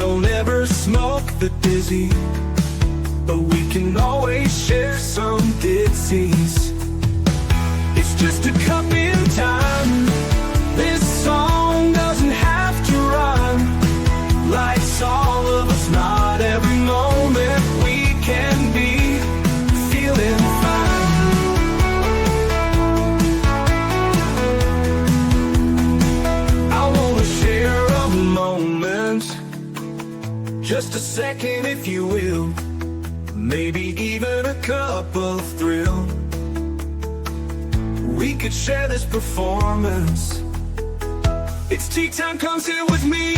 don't ever smoke the dizzy, but we can always share some disease. It's just a cup in time. This song doesn't have to rhyme. Life's all of us, not every moment we can be feeling fine. I wanna share a moment, just a second if you will, maybe even a cup of thrill. We could share this performance. It's tea time, come sit with me.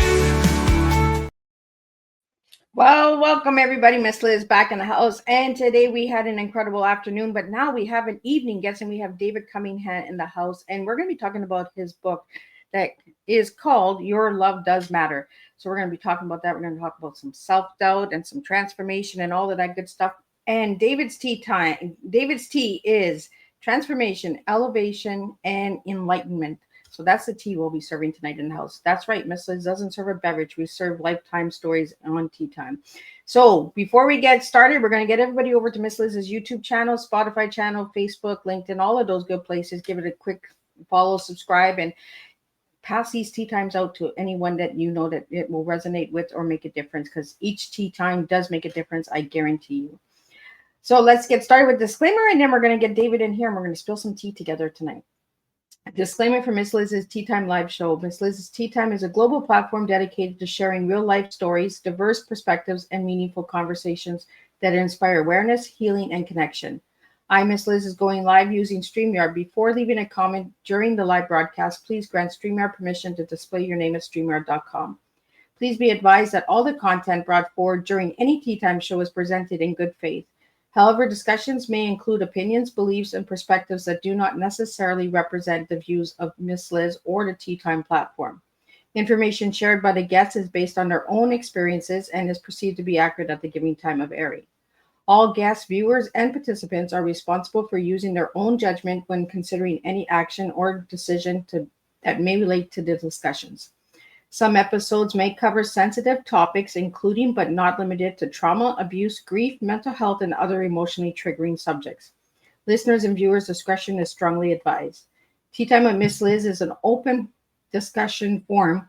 Well, welcome everybody. Miss Liz back in the house. And today we had an incredible afternoon, but now we have an evening guest and we have David Cunningham in the house. And we're going to be talking about his book that is called Your Love Does Matter. So we're going to be talking about that. We're going to talk about some self-doubt and some transformation and all of that good stuff. And David's tea is transformation, elevation, and enlightenment. So that's the tea we'll be serving tonight in the house. That's right. Miss Liz doesn't serve a beverage. We serve lifetime stories on tea time. So before we get started, we're going to get everybody over to Miss Liz's YouTube channel, Spotify channel, Facebook, LinkedIn, all of those good places. Give it a quick follow, subscribe, and pass these tea times out to anyone that you know that it will resonate with or make a difference, because each tea time does make a difference. I guarantee you. So let's get started with disclaimer, and then we're going to get David in here and we're going to spill some tea together tonight. Disclaimer for Miss Liz's Tea Time live show. Miss Liz's Tea Time is a global platform dedicated to sharing real life stories, diverse perspectives, and meaningful conversations that inspire awareness, healing, and connection. I, Miss Liz, is going live using StreamYard. Before leaving a comment during the live broadcast, please grant StreamYard permission to display your name at StreamYard.com. Please be advised that all the content brought forward during any Tea Time show is presented in good faith. However, discussions may include opinions, beliefs, and perspectives that do not necessarily represent the views of Miss Liz or the Tea Time platform. Information shared by the guests is based on their own experiences and is perceived to be accurate at the given time of airing. All guests, viewers, and participants are responsible for using their own judgment when considering any action or decision that may relate to the discussions. Some episodes may cover sensitive topics, including but not limited to trauma, abuse, grief, mental health, and other emotionally triggering subjects. Listeners' and viewers' discretion is strongly advised. Tea Time with Miss Liz is an open discussion forum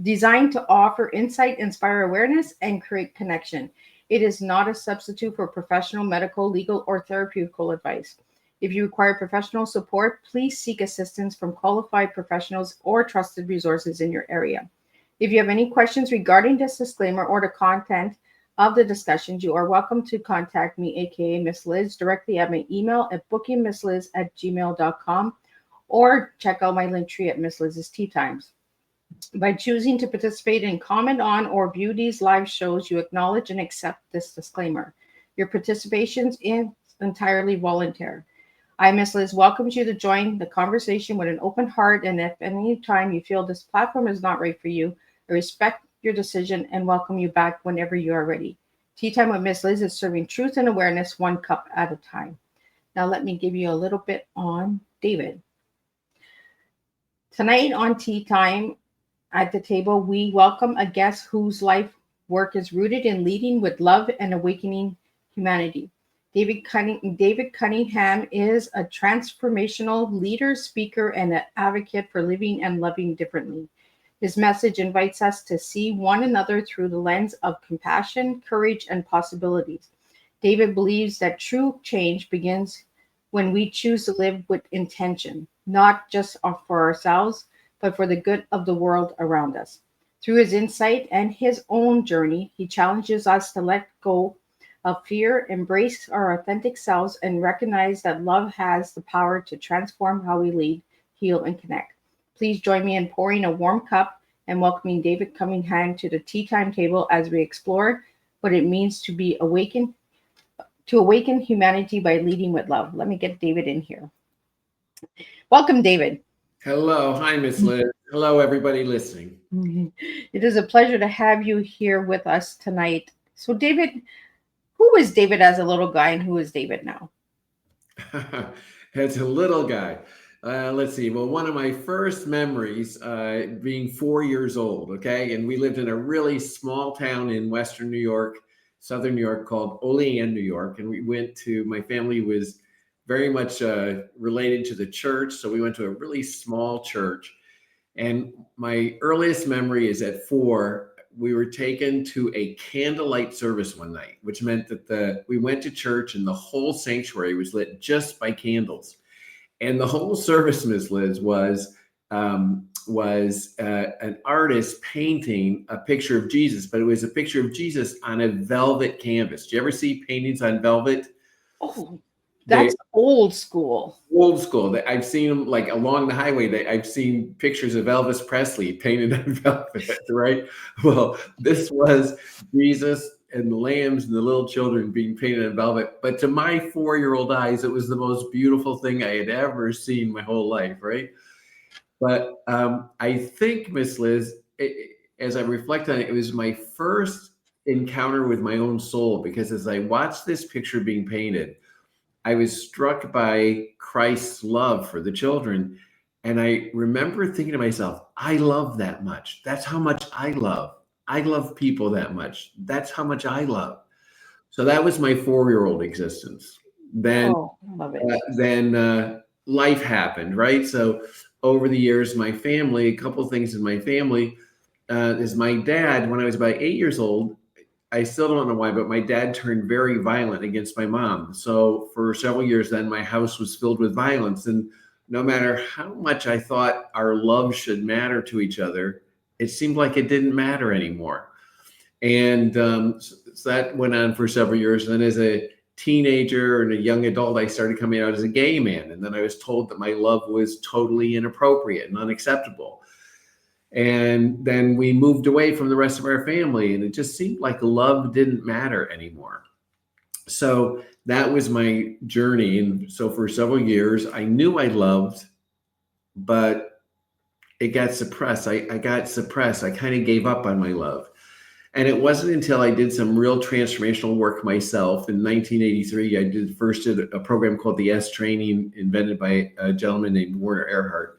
designed to offer insight, inspire awareness, and create connection. It is not a substitute for professional, medical, legal, or therapeutical advice. If you require professional support, please seek assistance from qualified professionals or trusted resources in your area. If you have any questions regarding this disclaimer or the content of the discussions, you are welcome to contact me, aka Miss Liz, directly at my email at bookingmissliz@gmail.com, or check out my link tree at Miss Liz's Tea Times. By choosing to participate and comment on or view these live shows, you acknowledge and accept this disclaimer. Your participation is entirely voluntary. I, Miss Liz, welcomes you to join the conversation with an open heart, and if at any time you feel this platform is not right for you, I respect your decision and welcome you back whenever you are ready. Tea Time with Miss Liz is serving truth and awareness one cup at a time. Now let me give you a little bit on David. Tonight on Tea Time at the table, we welcome a guest whose life work is rooted in leading with love and awakening humanity. David Cunningham is a transformational leader, speaker, and an advocate for living and loving differently. His message invites us to see one another through the lens of compassion, courage, and possibilities. David believes that true change begins when we choose to live with intention, not just for ourselves, but for the good of the world around us. Through his insight and his own journey, he challenges us to let go of fear, embrace our authentic selves, and recognize that love has the power to transform how we lead, heal, and connect. Please join me in pouring a warm cup and welcoming David Cunningham to the Tea Time table as we explore what it means to awaken humanity by leading with love. Let me get David in here. Welcome, David. Hello. Hi, Miss Liz. Hello, everybody listening. It is a pleasure to have you here with us tonight. So, David, who was David as a little guy and who is David now? As a little guy. Let's see. Well, one of my first memories being 4 years old, okay? And we lived in a really small town in Western New York, Southern New York called Olean, New York. And my family was very much related to the church. So we went to a really small church. And my earliest memory is at 4. We were taken to a candlelight service one night, which meant that we went to church and the whole sanctuary was lit just by candles. And the whole service, Miss Liz, was an artist painting a picture of Jesus, but it was a picture of Jesus on a velvet canvas. Do you ever see paintings on velvet? Oh, that's old school. Old school. I've seen them like along the highway. I've seen pictures of Elvis Presley painted on velvet, right? Well, this was Jesus and the lambs and the little children being painted on velvet. But to my 4-year-old eyes, it was the most beautiful thing I had ever seen my whole life, right? But I think, Miss Liz, as I reflect on it, it was my first encounter with my own soul, because as I watched this picture being painted, I was struck by Christ's love for the children. And I remember thinking to myself, I love that much. That's how much I love. I love people that much. That's how much I love. So that was my 4-year-old existence. Then, Oh, I love it. Life happened, right? So over the years, a couple of things in my family, is my dad, when I was about 8 years old, I still don't know why, but my dad turned very violent against my mom. So for several years then, my house was filled with violence. And no matter how much I thought our love should matter to each other, it seemed like it didn't matter anymore. And so that went on for several years. And then as a teenager and a young adult, I started coming out as a gay man. And then I was told that my love was totally inappropriate and unacceptable. And then we moved away from the rest of our family, and it just seemed like love didn't matter anymore. So that was my journey. And so for several years, I knew I loved, but it got suppressed. I got suppressed. I kind of gave up on my love. And it wasn't until I did some real transformational work myself in 1983, I did a program called the S Training, invented by a gentleman named Werner Erhard.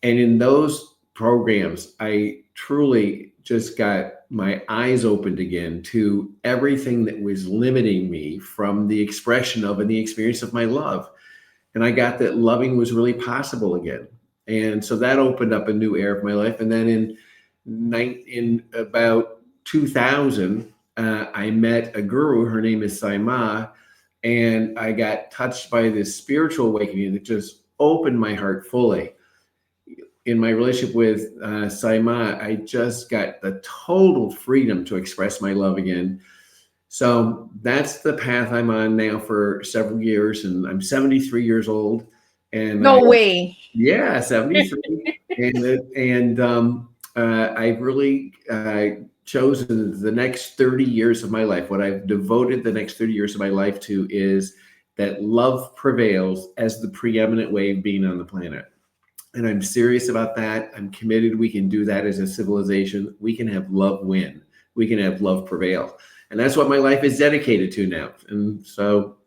And in those programs, I truly just got my eyes opened again to everything that was limiting me from the expression of and the experience of my love. And I got that loving was really possible again. And so that opened up a new era of my life. And then in about 2000, I met a guru. Her name is Saima. And I got touched by this spiritual awakening that just opened my heart fully. In my relationship with Saima, I just got the total freedom to express my love again. So that's the path I'm on now for several years, and I'm 73 years old. And No way. Yeah, 73. I've really chosen the next 30 years of my life. What I've devoted the next 30 years of my life to is that love prevails as the preeminent way of being on the planet. And I'm serious about that. I'm committed. We can do that as a civilization. We can have love win. We can have love prevail. And that's what my life is dedicated to now. And so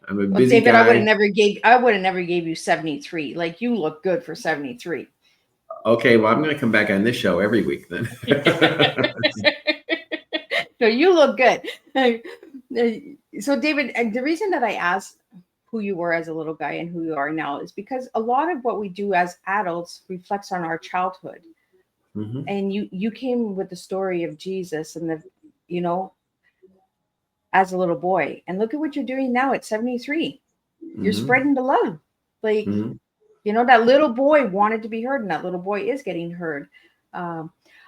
I'm a busy David, guy. I would have never gave you 73. Like, you look good for 73. Okay, well, I'm going to come back on this show every week then. No, you look good. So David, and the reason that I asked who you were as a little guy and who you are now is because a lot of what we do as adults reflects on our childhood. Mm-hmm. And you came with the story of Jesus and as a little boy, and look at what you're doing now at 73. You're Mm-hmm. spreading the love. Like, that little boy wanted to be heard, and that little boy is getting heard.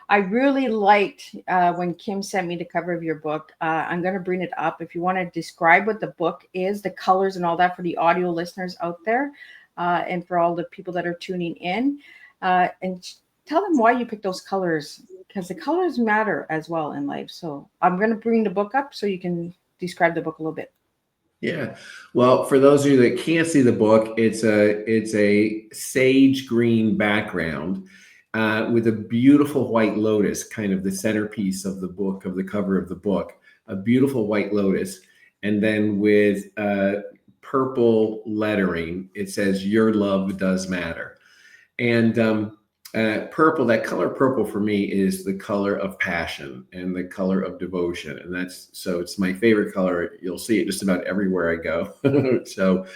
I really liked when Kim sent me the cover of your book. I'm going to bring it up. If you want to describe what the book is, the colors and all that for the audio listeners out there, and for all the people that are tuning in, and tell them why you picked those colors, because the colors matter as well in life. So I'm going to bring the book up so you can describe the book a little bit. Yeah. Well, for those of you that can't see the book, it's a sage green background with a beautiful white lotus, kind of the centerpiece of the book, of the cover of the book, a beautiful white lotus. And then with purple lettering. It says, "Your love does matter." And purple, that color purple for me is the color of passion and the color of devotion. And so it's my favorite color. You'll see it just about everywhere I go. So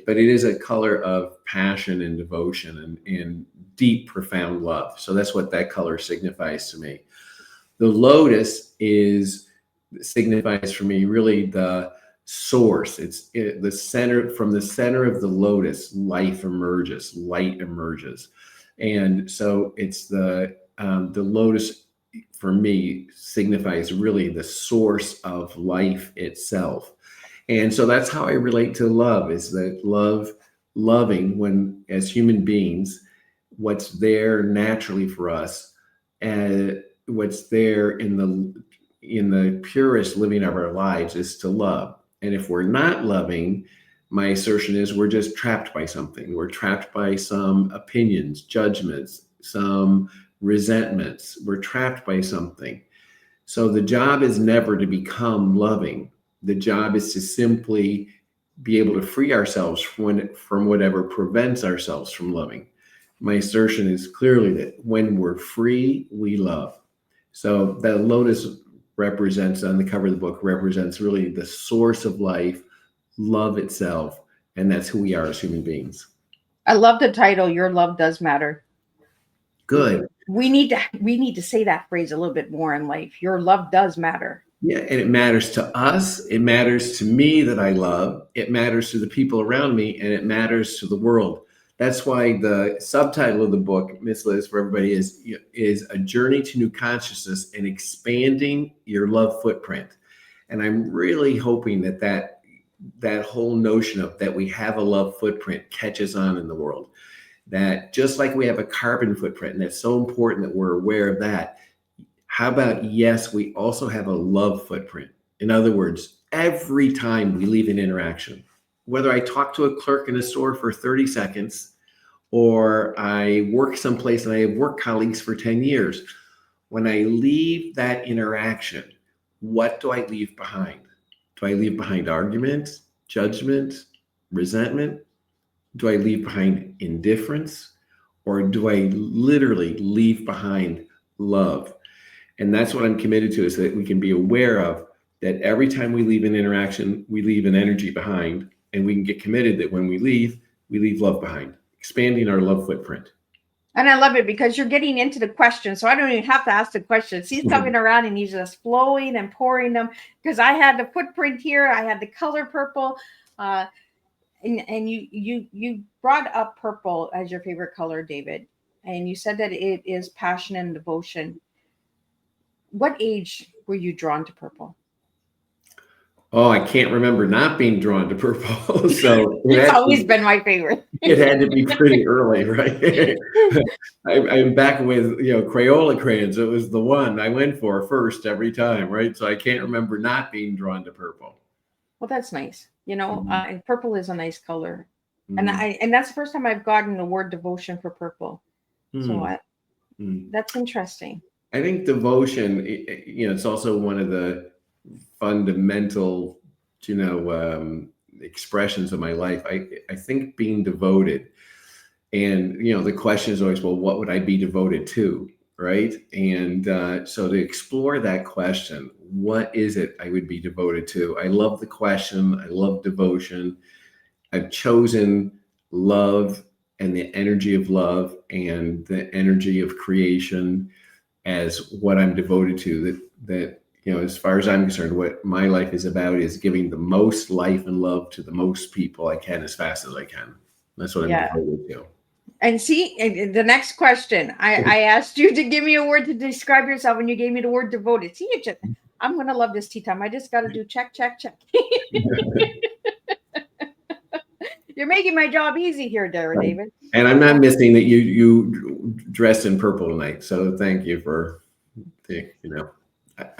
but it is a color of passion and devotion and deep, profound love. So that's what that color signifies to me. The lotus signifies for me really the source. The center. From the center of the lotus, life emerges, light emerges. And so it's the lotus for me signifies really the source of life itself. And so that's how I relate to love, is that loving when, as human beings, what's there naturally for us, and what's there in the purest living of our lives is to love. And if we're not loving, my assertion is we're just trapped by something. We're trapped by some opinions, judgments, some resentments. We're trapped by something. So the job is never to become loving. The job is to simply be able to free ourselves from whatever prevents ourselves from loving. My assertion is clearly that when we're free, we love. So the lotus represents, on the cover of the book, represents really the source of life, love itself, and that's who we are as human beings. I love the title, Your Love Does Matter. Good. We need to say that phrase a little bit more in life. Your love does matter. Yeah, and it matters to us. It matters to me that I love. It matters to the people around me, and it matters to the world. That's why the subtitle of the book, Miss Liz, for everybody, is A Journey to New Consciousness and Expanding Your Love Footprint. And I'm really hoping that whole notion of that we have a love footprint catches on in the world. That just like we have a carbon footprint, and it's so important that we're aware of that. How about, yes, we also have a love footprint. In other words, every time we leave an interaction, whether I talk to a clerk in a store for 30 seconds or I work someplace and I have work colleagues for 10 years, when I leave that interaction, what do I leave behind? Do I leave behind argument, judgment, resentment? Do I leave behind indifference? Or do I literally leave behind love? And that's what I'm committed to, is that we can be aware of that every time we leave an interaction, we leave an energy behind, and we can get committed that when we leave love behind, expanding our love footprint. And I love it because you're getting into the question. So I don't even have to ask the questions. He's coming around and he's just flowing and pouring them, because I had the footprint here. I had the color purple. And you brought up purple as your favorite color, David. And you said that it is passion and devotion. What age were you drawn to purple? Oh, I can't remember not being drawn to purple. So It's always been my favorite. It had to be pretty early, right? I'm back with, Crayola crayons. It was the one I went for first every time, right? So I can't remember not being drawn to purple. Well, that's nice. And purple is a nice color. Mm-hmm. And that's the first time I've gotten the word devotion for purple. So that's interesting. I think devotion, it's also one of the fundamental, expressions of my life. I think being devoted, and, the question is always, well, what would I be devoted to? Right. And so to explore that question, what is it I would be devoted to? I love the question. I love devotion. I've chosen love and the energy of love and the energy of creation as what I'm devoted to. That as far as I'm concerned, what my life is about is giving the most life and love to the most people I can as fast as I can. That's what I'm devoted to. And see, the next question, I asked you to give me a word to describe yourself, and you gave me the word devoted. See, I'm going to love this tea time. I just got to do check, check, check. You're making my job easy here, David. And I'm not missing that you dressed in purple tonight. So thank you for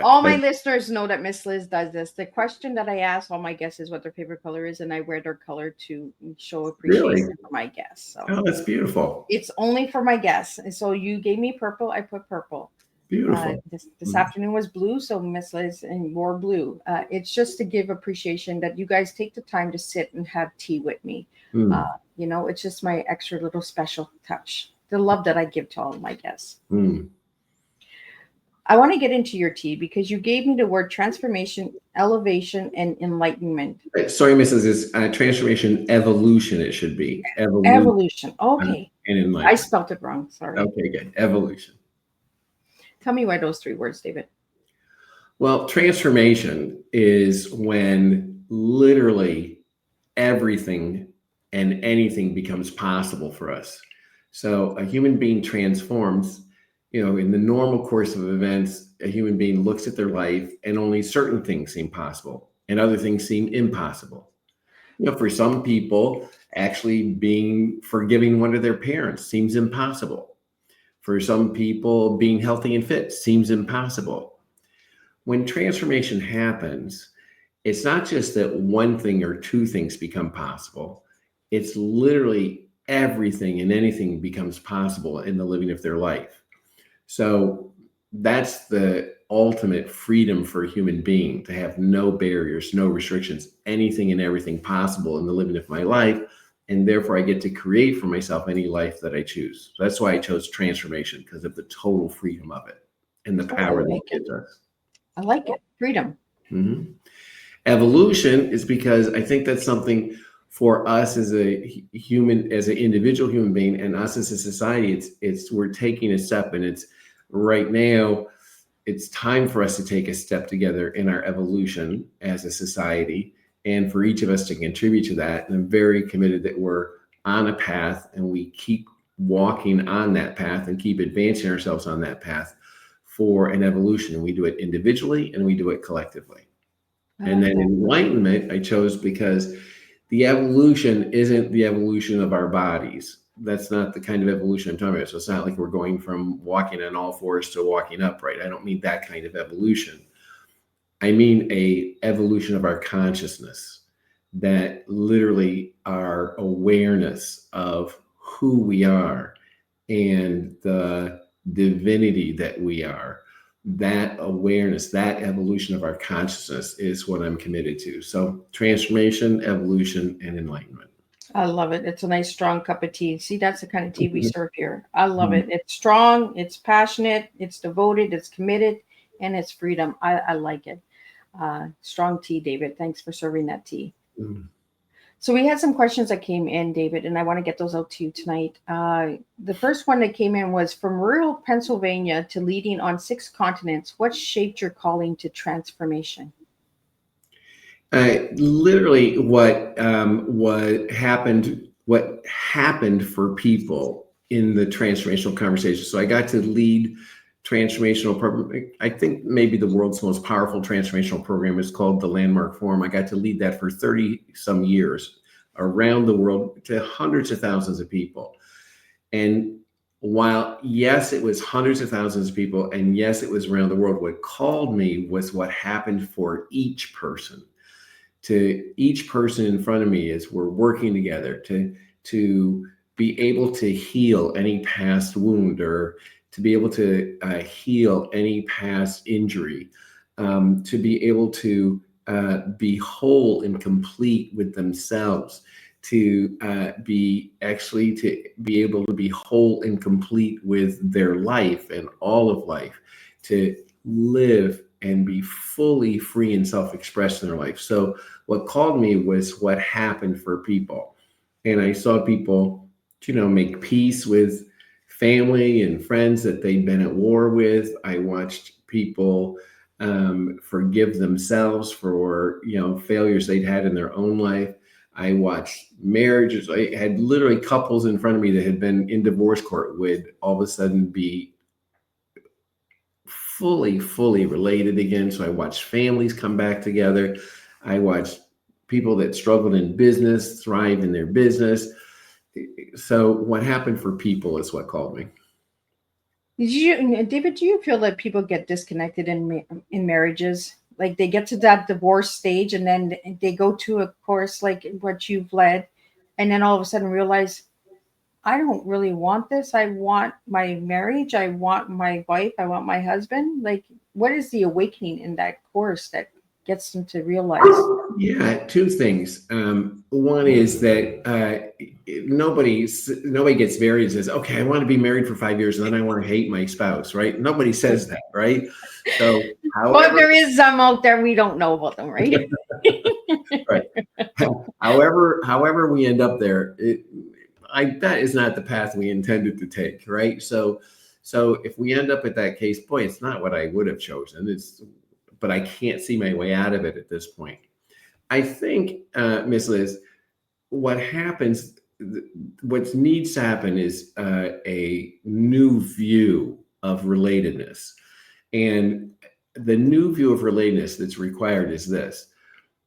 all my listeners know that Miss Liz does this. The question that I ask all my guests is what their favorite color is, and I wear their color to show appreciation for my guests. So that's beautiful. It's only for my guests. And so you gave me purple, I put purple. Beautiful. This afternoon was blue, so Miss Liz and wore blue. It's just to give appreciation that you guys take the time to sit and have tea with me. Mm, It's just my extra little special touch, the love that I give to all of my guests. mm. I want to get into your tea because you gave me the word transformation, elevation, and enlightenment. Sorry, Mrs. Is transformation evolution. It should be evolution Evolution. Okay. and I enlightenment. spelled it wrong. Sorry. Okay, good. Evolution. Tell me why those three words, David. Well, transformation is when literally everything and anything becomes possible for us. So a human being transforms, in the normal course of events, a human being looks at their life and only certain things seem possible and other things seem impossible. For some people, actually being forgiving one of their parents seems impossible. For some people, being healthy and fit seems impossible. When transformation happens, it's not just that one thing or two things become possible. It's literally everything and anything becomes possible in the living of their life. So that's the ultimate freedom for a human being, to have no barriers, no restrictions, anything and everything possible in the living of my life. And therefore, I get to create for myself any life that I choose. So that's why I chose transformation, because of the total freedom of it and the power that it gives us. I like it. Freedom. Mm-hmm. Evolution is because I think that's something for us as a human, as an individual human being, and us as a society. It's we're taking a step, and it's right now. It's time for us to take a step together in our evolution as a society, and for each of us to contribute to that. And I'm very committed that we're on a path, and we keep walking on that path and keep advancing ourselves on that path for an evolution. And we do it individually and we do it collectively. And then enlightenment, I chose because the evolution isn't the evolution of our bodies. That's not the kind of evolution I'm talking about. So it's not like we're going from walking on all fours to walking upright. I don't mean that kind of evolution. I mean a evolution of our consciousness, that literally our awareness of who we are and the divinity that we are. That awareness, that evolution of our consciousness is what I'm committed to. So transformation, evolution, and enlightenment. I love it. It's a nice, strong cup of tea. See, that's the kind of tea we serve here. I love it. It's strong, it's passionate, it's devoted, it's committed, and it's freedom. I like it. Strong tea, David. Thanks for serving that tea. Mm. So we had some questions that came in, David, and I want to get those out to you tonight. The first one that came in was, from rural Pennsylvania to leading on 6 continents, what shaped your calling to transformation? Literally, what happened for people in the transformational conversation. So I got to lead transformational program. I think maybe the world's most powerful transformational program is called the Landmark Forum. I got to lead that for 30 some years around the world to hundreds of thousands of people. And while, yes, it was hundreds of thousands of people, and yes, it was around the world, what called me was what happened for each person. To each person in front of me, as we're working together to be able to heal any past wound, or to be able to heal any past injury, to be able to be whole and complete with themselves, to be able to be whole and complete with their life and all of life, to live and be fully free and self-expressed in their life. So what called me was what happened for people. And I saw people, make peace with family and friends that they'd been at war with. I watched people forgive themselves for, failures they'd had in their own life. I watched marriages. I had literally couples in front of me that had been in divorce court would all of a sudden be fully related again. So I watched families come back together. I watched people that struggled in business thrive in their business. So what happened for people is what called me. David, do you feel that people get disconnected in marriages? Like they get to that divorce stage and then they go to a course like what you've led, and then all of a sudden realize, I don't really want this. I want my marriage. I want my wife. I want my husband. Like, what is the awakening in that course that gets them to realize? Yeah, two things. One is that nobody gets married and says, "Okay, I want to be married for 5 years, and then I want to hate my spouse." Right? Nobody says that, right? So, But however, there is some out there we don't know about them, right? right. However we end up there, that is not the path we intended to take, right? So if we end up at that case, boy, it's not what I would have chosen. But I can't see my way out of it at this point. I think, Miss Liz, what happens, what needs to happen is a new view of relatedness. And the new view of relatedness that's required is this.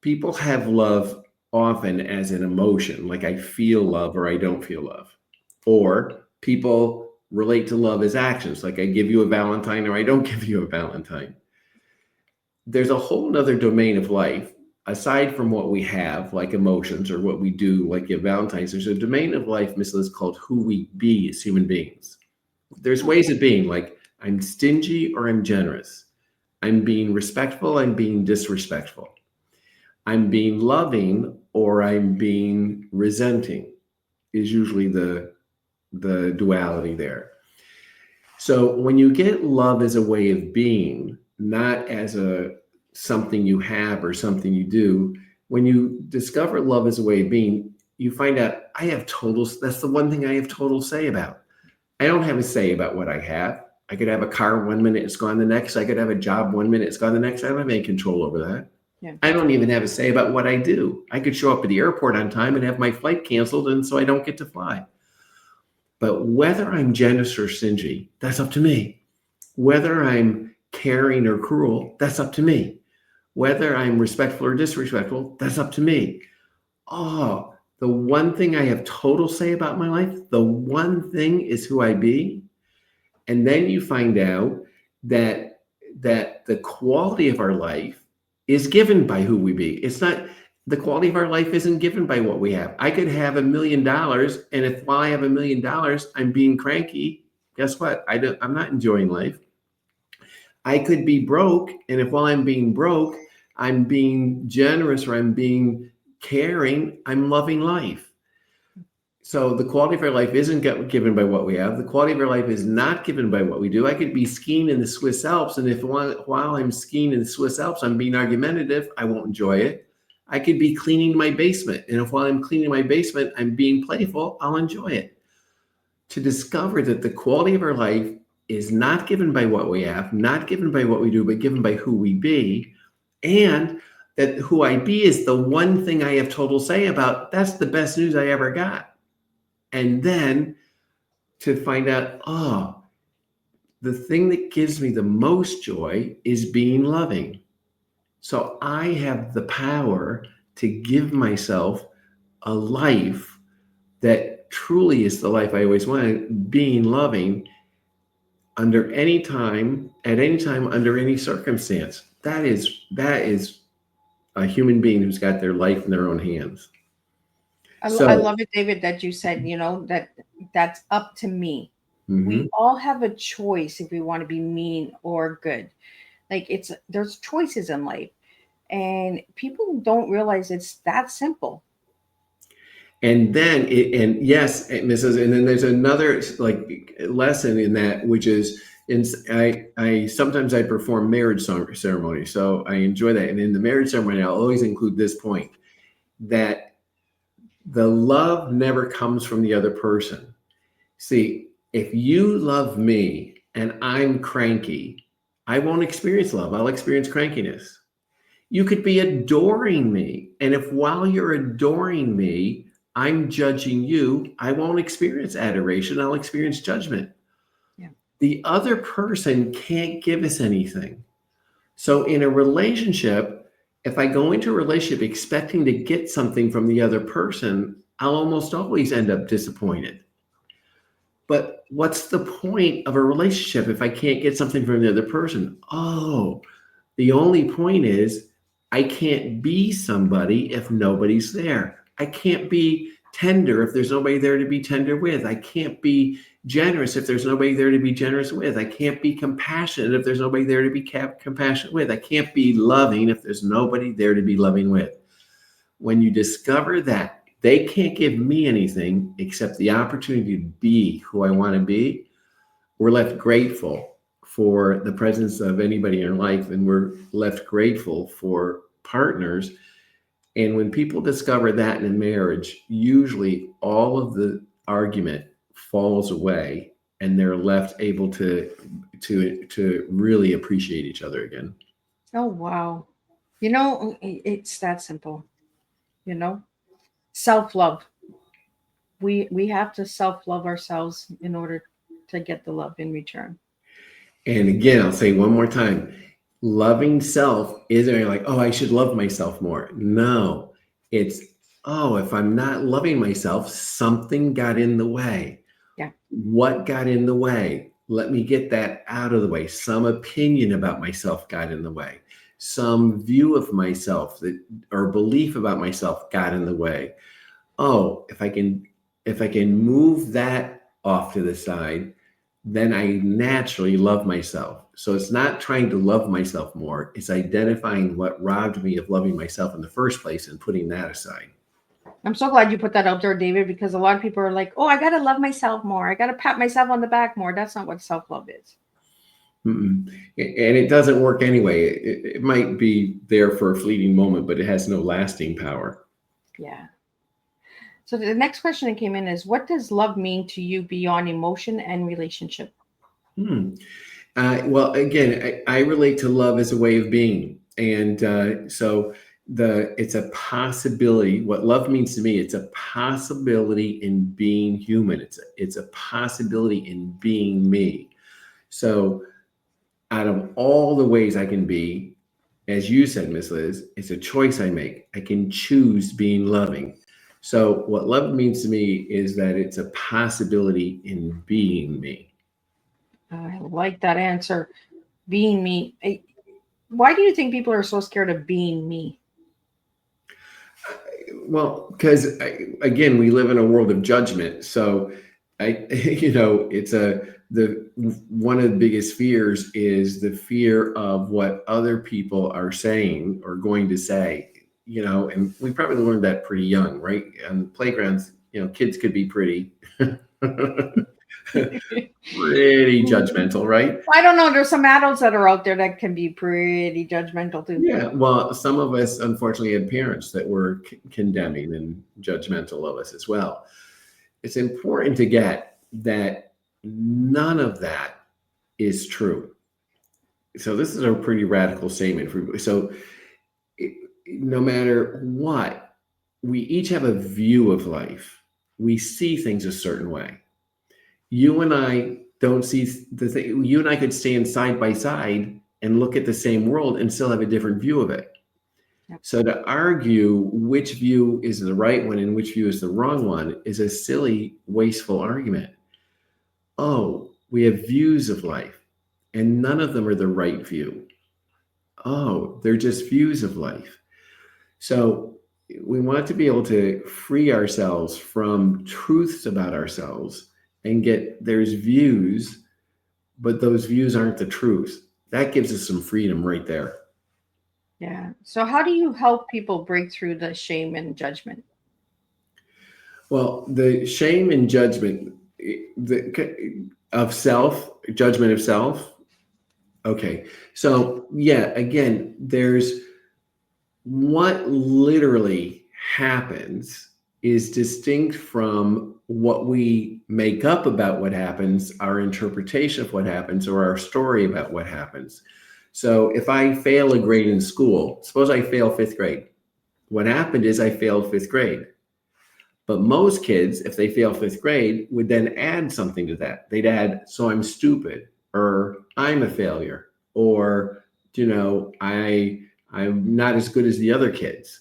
People have love often as an emotion, like I feel love or I don't feel love. Or people relate to love as actions, like I give you a Valentine or I don't give you a Valentine. There's a whole nother domain of life aside from what we have, like emotions, or what we do, like give Valentine's. There's a domain of life, Miss Liz, called who we be as human beings. There's ways of being, like I'm stingy or I'm generous. I'm being respectful, I'm being disrespectful. I'm being loving or I'm being resenting is usually the duality there. So when you get love as a way of being, not as a something you have or something you do, when you discover love as a way of being, you find out that's the one thing I have total say about. I don't have a say about what I have. I could have a car 1 minute, it's gone the next. I could have a job 1 minute, it's gone the next. I don't have any control over that. Yeah. I don't even have a say about what I do. I could show up at the airport on time and have my flight canceled, and so I don't get to fly. But whether I'm generous or stingy, that's up to me. Whether I'm caring or cruel, that's up to me. Whether I'm respectful or disrespectful, that's up to me. Oh, the one thing I have total say about my life, the one thing is who I be. And then you find out that the quality of our life is given by who we be. It's not, the quality of our life isn't given by what we have. I could have $1 million, and if while I have $1 million, I'm being cranky, guess what? I'm not enjoying life. I could be broke, and if while I'm being broke, I'm being generous or I'm being caring, I'm loving life. So the quality of our life isn't given by what we have. The quality of our life is not given by what we do. I could be skiing in the Swiss Alps, and if while I'm skiing in the Swiss Alps, I'm being argumentative, I won't enjoy it. I could be cleaning my basement, and if while I'm cleaning my basement, I'm being playful, I'll enjoy it. To discover that the quality of our life is not given by what we have, not given by what we do, but given by who we be, and that who I be is the one thing I have total say about, that's the best news I ever got. And then to find out, oh, the thing that gives me the most joy is being loving. So I have the power to give myself a life that truly is the life I always wanted, being loving under any time, at any time, under any circumstance. That is a human being who's got their life in their own hands. I So, love it, David, that you said, that's up to me. mhm. We all have a choice if we want to be mean or good. Like there's choices in life, and people don't realize it's that simple. And then, yes, Mrs. And then there's another like lesson in that, which is, I sometimes I perform marriage ceremony, so I enjoy that. And in the marriage ceremony, I'll always include this point, that the love never comes from the other person. See, if you love me and I'm cranky, I won't experience love. I'll experience crankiness. You could be adoring me, and if while you're adoring me, I'm judging you, I won't experience adoration. I'll experience judgment. Yeah. The other person can't give us anything. So in a relationship, if I go into a relationship expecting to get something from the other person, I'll almost always end up disappointed. But what's the point of a relationship if I can't get something from the other person? Oh, the only point is I can't be somebody if nobody's there. I can't be tender if there's nobody there to be tender with. I can't be generous if there's nobody there to be generous with. I can't be compassionate if there's nobody there to be compassionate with. I can't be loving if there's nobody there to be loving with. When you discover that they can't give me anything except the opportunity to be who I want to be, we're left grateful for the presence of anybody in our life, and we're left grateful for partners. And when people discover that in a marriage, usually all of the argument falls away, and they're left able to really appreciate each other again. Oh, wow. It's that simple. Self-love. We have to self-love ourselves in order to get the love in return. And again, I'll say one more time, loving self isn't like, oh, I should love myself more. No, it's, oh, if I'm not loving myself, something got in the way. Yeah. What got in the way? Let me get that out of the way. Some opinion about myself got in the way. Some view of myself or belief about myself got in the way. Oh, if I can move that off to the side, then I naturally love myself. So it's not trying to love myself more. It's identifying what robbed me of loving myself in the first place and putting that aside. I'm so glad you put that out there, David, because a lot of people are like, oh, I got to love myself more. I got to pat myself on the back more. That's not what self-love is. Mm-mm. And it doesn't work anyway. It might be there for a fleeting moment, but it has no lasting power. Yeah. So the next question that came in is, what does love mean to you beyond emotion and relationship? Well, again, I relate to love as a way of being. And so it's a possibility. What love means to me, it's a possibility in being human. It's a possibility in being me. So out of all the ways I can be, as you said, Miss Liz, it's a choice I make. I can choose being loving. So what love means to me is that it's a possibility in being me. I like that answer. Being me. Why do you think people are so scared of being me? Well, because again, we live in a world of judgment. So it's one of the biggest fears is the fear of what other people are saying or going to say. And we probably learned that pretty young, right? On playgrounds, kids could be pretty judgmental, right? I don't know. There's some adults that are out there that can be pretty judgmental too. Yeah, well, some of us unfortunately had parents that were condemning and judgmental of us as well. It's important to get that none of that is true. So this is a pretty radical statement for everybody. So no matter what, we each have a view of life. We see things a certain way. You and I don't see the thing. You and I could stand side by side and look at the same world and still have a different view of it. Yep. So to argue which view is the right one and which view is the wrong one is a silly, wasteful argument. Oh, we have views of life, and none of them are the right view. Oh, they're just views of life. So we want to be able to free ourselves from truths about ourselves and there's views, but those views aren't the truth. That gives us some freedom right there. Yeah. So how do you help people break through the shame and judgment? Well, the shame and judgment of self, judgment of self. Okay. So yeah, again, there's what literally happens is distinct from what we make up about what happens, our interpretation of what happens, or our story about what happens. So if I fail a grade in school, suppose I fail fifth grade. What happened is I failed fifth grade. But most kids, if they fail fifth grade, would then add something to that. They'd add, so I'm stupid, or I'm a failure, or, I'm not as good as the other kids.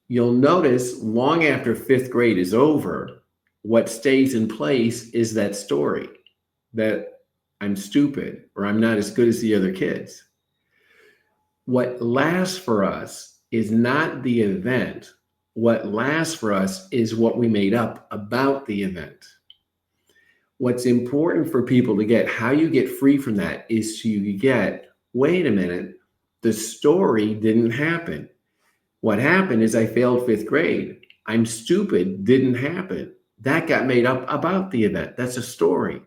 You'll notice long after fifth grade is over, what stays in place is that story that I'm stupid or I'm not as good as the other kids. What lasts for us is not the event, What lasts for us is what we made up about the event. What's important for people to get, how you get free from that, is to get, wait a minute, the story didn't happen. What happened is I failed fifth grade. I'm stupid, didn't happen. That got made up about the event. That's a story.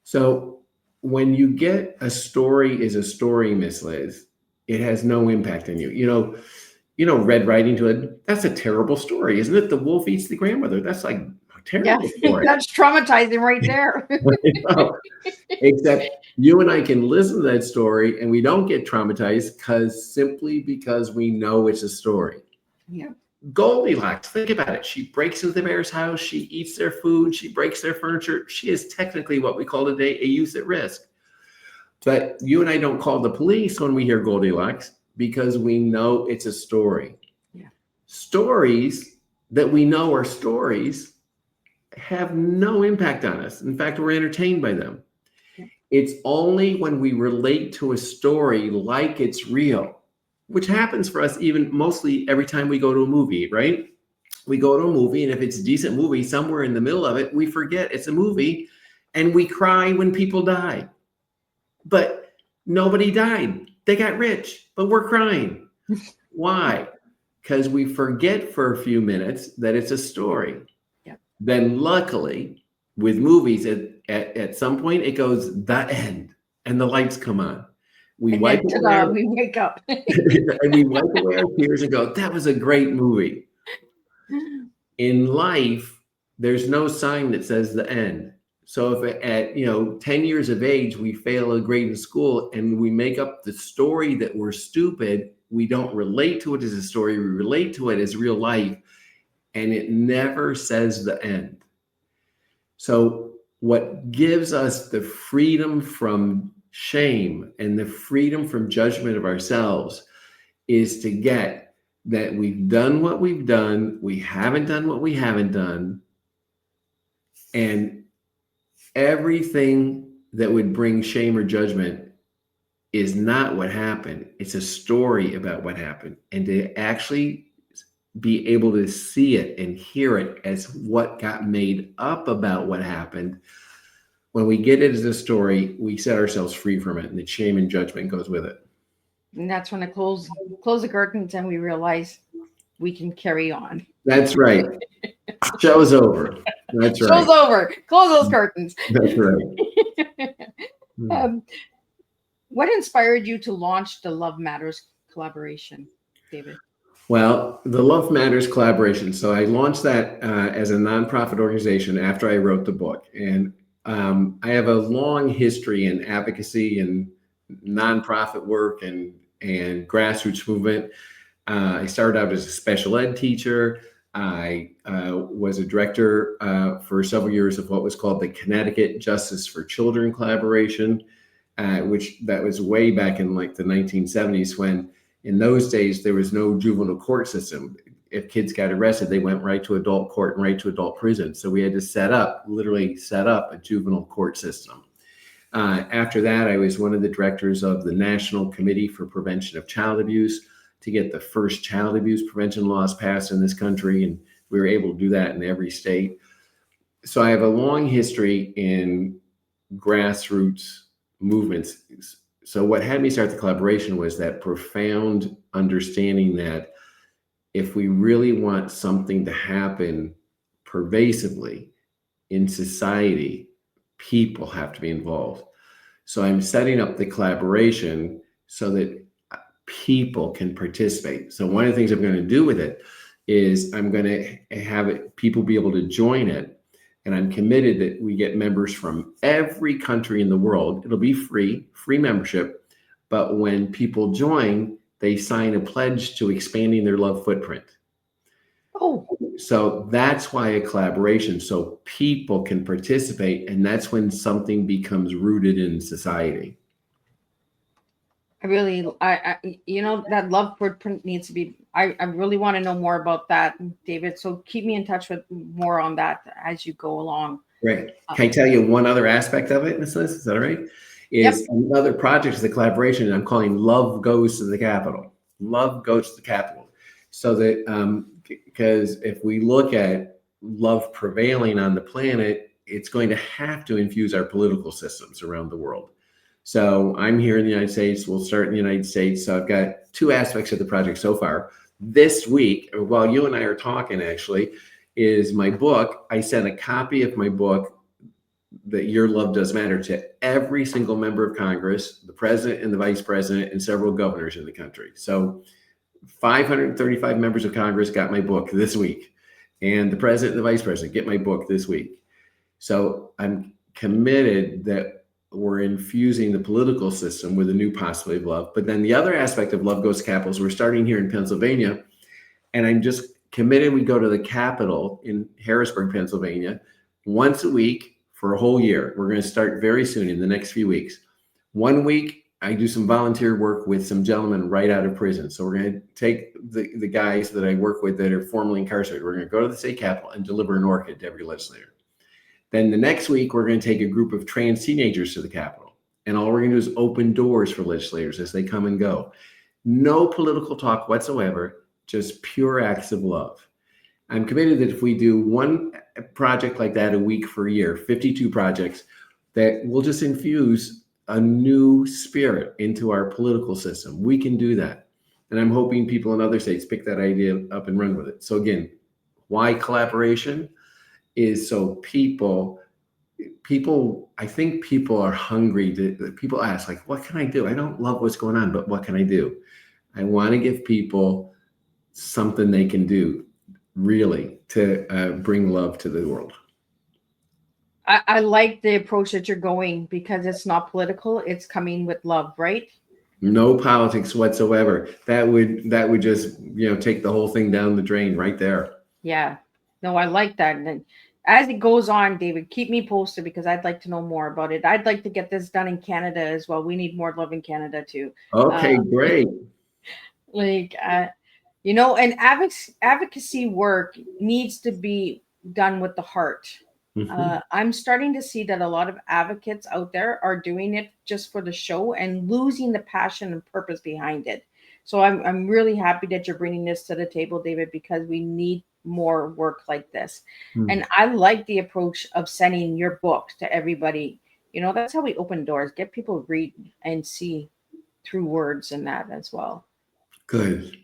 So when you get a story is a story, Miss Liz, it has no impact on you. You know, Red Riding Hood, that's a terrible story, isn't it? The wolf eats the grandmother. That's like a Yeah, terrible story. that's traumatizing right there. Except you and I can listen to that story and we don't get traumatized simply because we know it's a story. Yeah. Goldilocks, think about it. She breaks into the bear's house. She eats their food. She breaks their furniture. She is technically what we call today a youth at risk. But you and I don't call the police when we hear Goldilocks because we know it's a story. Yeah. Stories that we know are stories have no impact on us. In fact, we're entertained by them. Yeah. It's only when we relate to a story like it's real, which happens for us even mostly every time we go to a movie, right? We go to a movie, and if it's a decent movie, somewhere in the middle of it, we forget it's a movie and we cry when people die. But nobody died. They got rich, but we're crying. Why? Because we forget for a few minutes that it's a story. Yeah. Then luckily, with movies, at some point it goes the end and the lights come on. We And wipe then, away ta-da, we wake up. and we wipe away our tears and go, that was a great movie. In life, there's no sign that says the end. So if at 10 years of age, we fail a grade in school and we make up the story that we're stupid, we don't relate to it as a story, we relate to it as real life, and it never says the end. So what gives us the freedom from shame and the freedom from judgment of ourselves is to get that we've done what we've done, we haven't done what we haven't done, and everything that would bring shame or judgment is not what happened. It's a story about what happened. And to actually be able to see it and hear it as what got made up about what happened, when we get it as a story, we set ourselves free from it, and the shame and judgment goes with it. And that's when I close the curtains and we realize we can carry on. That's right. Show's over. That's right. Show's over. Close those curtains. That's right. What inspired you to launch the Love Matters collaboration, David? Well, the Love Matters collaboration. So I launched that as a nonprofit organization after I wrote the book. And I have a long history in advocacy and nonprofit work and grassroots movement. I started out as a special ed teacher. I was a director for several years of what was called the Connecticut Justice for Children collaboration, which that was way back in like the 1970s, when in those days there was no juvenile court system. If kids got arrested, they went right to adult court and right to adult prison. So we had to literally set up a juvenile court system. After that, I was one of the directors of the National Committee for Prevention of Child Abuse to get the first child abuse prevention laws passed in this country. And we were able to do that in every state. So I have a long history in grassroots movements. So what had me start the collaboration was that profound understanding that if we really want something to happen pervasively in society, people have to be involved. So I'm setting up the collaboration so that people can participate. So one of the things I'm going to do with it is I'm going to have people be able to join it. And I'm committed that we get members from every country in the world. It'll be free membership. But when people join, they sign a pledge to expanding their love footprint. Oh, so that's why a collaboration, so people can participate, and that's when something becomes rooted in society. I that love footprint needs to be, I really want to know more about that, David. So keep me in touch with more on that as you go along. Right. Can I tell you one other aspect of it, Miss Liz? Is that all right? Is another project is the collaboration I'm calling Love Goes to the Capitol. Love Goes to the Capitol. So that because if we look at love prevailing on the planet, it's going to have to infuse our political systems around the world. So I'm here in the United States. We'll start in the United States. So I've got two aspects of the project so far. This week, while you and I are talking, actually, is my book. I sent a copy of my book, That Your Love Does Matter, to every single member of Congress, the president and the vice president, and several governors in the country. So 535 members of Congress got my book this week, and the president and the vice president get my book this week. So I'm committed that we're infusing the political system with a new possibility of love. But then the other aspect of Love Goes to Capitol is we're starting here in Pennsylvania, and I'm just committed. We go to the Capitol in Harrisburg, Pennsylvania, once a week for a whole year. We're going to start very soon in the next few weeks. 1 week, I do some volunteer work with some gentlemen right out of prison. So we're going to take the guys that I work with that are formerly incarcerated. We're going to go to the state capitol and deliver an orchid to every legislator. Then the next week, we're going to take a group of trans teenagers to the Capitol. And all we're going to do is open doors for legislators as they come and go. No political talk whatsoever, just pure acts of love. I'm committed that if we do one project like that a week for a year, 52 projects, that we'll just infuse a new spirit into our political system. We can do that. And I'm hoping people in other states pick that idea up and run with it. So again, why collaboration? Is so people, I think people are hungry people ask, like, what can I do? I don't love what's going on, but what can I do? I want to give people something they can do really to bring love to the world. I like the approach that you're going because it's not political. It's coming with love, right? No politics whatsoever. That would just, take the whole thing down the drain right there. Yeah. No, I like that. And as it goes on, David, keep me posted because I'd like to know more about it. I'd like to get this done in Canada as well. We need more love in Canada too. Okay, great. And advocacy work needs to be done with the heart. Mm-hmm. I'm starting to see that a lot of advocates out there are doing it just for the show and losing the passion and purpose behind it. So I'm really happy that you're bringing this to the table, David, because we need more work like this. And I like the approach of sending your book to everybody. That's how we open doors, get people read and see through words and that as well. Good.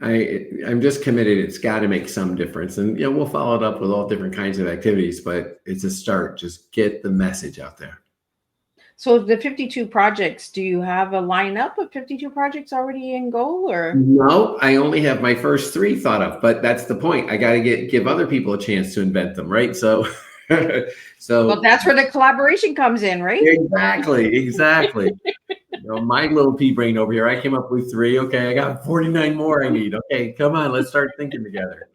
I'm just committed. It's got to make some difference. And, we'll follow it up with all different kinds of activities, but it's a start. Just get the message out there. So the 52 projects, do you have a lineup of 52 projects already in go or? No, I only have my first 3 thought of, but that's the point. I got to give other people a chance to invent them. Right. So, well, that's where the collaboration comes in, right? Exactly. My little pea brain over here, I came up with 3. Okay. I got 49 more I need. Okay. Come on. Let's start thinking together.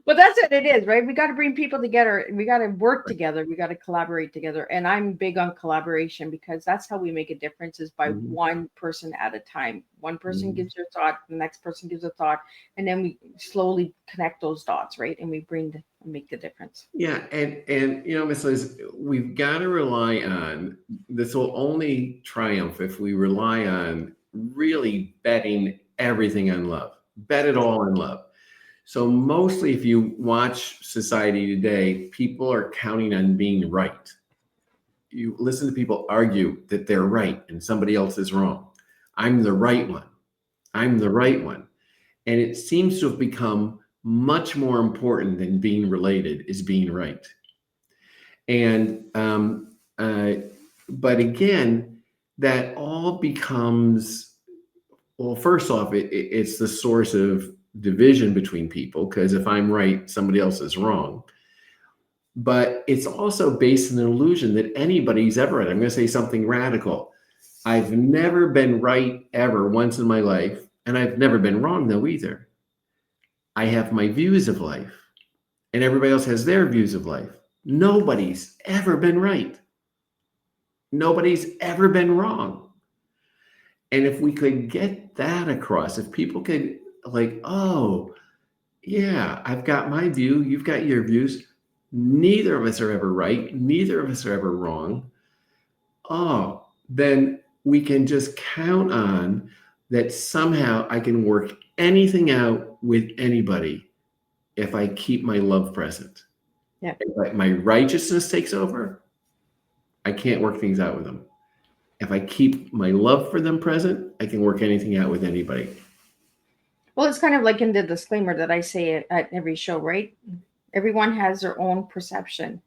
But that's what it is, right? We got to bring people together. We got to work together. We got to collaborate together. And I'm big on collaboration because that's how we make a difference is by one person at a time. One person gives your thought, the next person gives a thought, and then we slowly connect those dots, right? And we make the difference. Yeah. And Miss Liz, we've got to rely on, this will only triumph if we rely on really betting everything on love. Bet it all on love. So mostly if you watch society today, people are counting on being right. You listen to people argue that they're right and somebody else is wrong. I'm the right one. I'm the right one. And it seems to have become much more important than being related is being right. And, but again, that all becomes, well, first off, it's the source of division between people, because if I'm right, somebody else is wrong. But it's also based on an illusion that anybody's ever right. I'm going to say something radical. I've never been right ever once in my life, and I've never been wrong though either. I have my views of life, and everybody else has their views of life. Nobody's ever been right. Nobody's ever been wrong. And if we could get that across, if people could oh, yeah, I've got my view, you've got your views. Neither of us are ever right. Neither of us are ever wrong. Oh, then we can just count on that somehow I can work anything out with anybody if I keep my love present. Yeah. If my righteousness takes over, I can't work things out with them. If I keep my love for them present, I can work anything out with anybody. Well, it's kind of like in the disclaimer that I say at every show, right? Everyone has their own perception.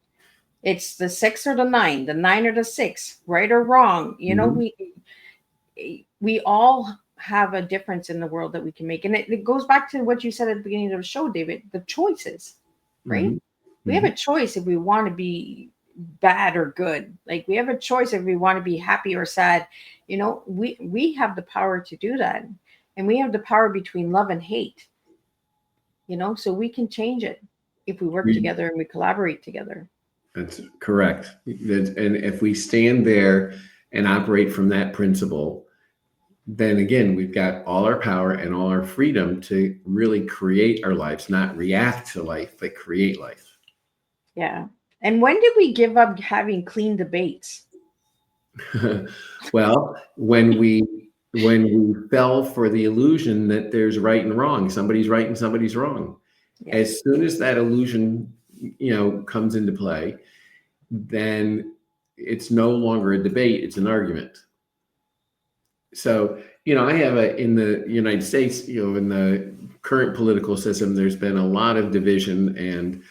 It's the 6 or the 9 or the 6, right or wrong. Mhm. We all have a difference in the world that we can make. And it goes back to what you said at the beginning of the show, David, the choices, right? Mhm. We have a Mhm. choice if we want to be bad or good. Like we have a choice if we want to be happy or sad. We have the power to do that. And we have the power between love and hate, so we can change it if we work We- together and we collaborate together. That's correct. And if we stand there and operate from that principle, then again, we've got all our power and all our freedom to really create our lives, not react to life, but create life. Yeah. And when did we give up having clean debates? Well, when we fell for the illusion that there's right and wrong, somebody's right and somebody's wrong. Yeah. As soon as that illusion, comes into play, then it's no longer a debate, it's an argument. So, I have in the United States, in the current political system, there's been a lot of division. And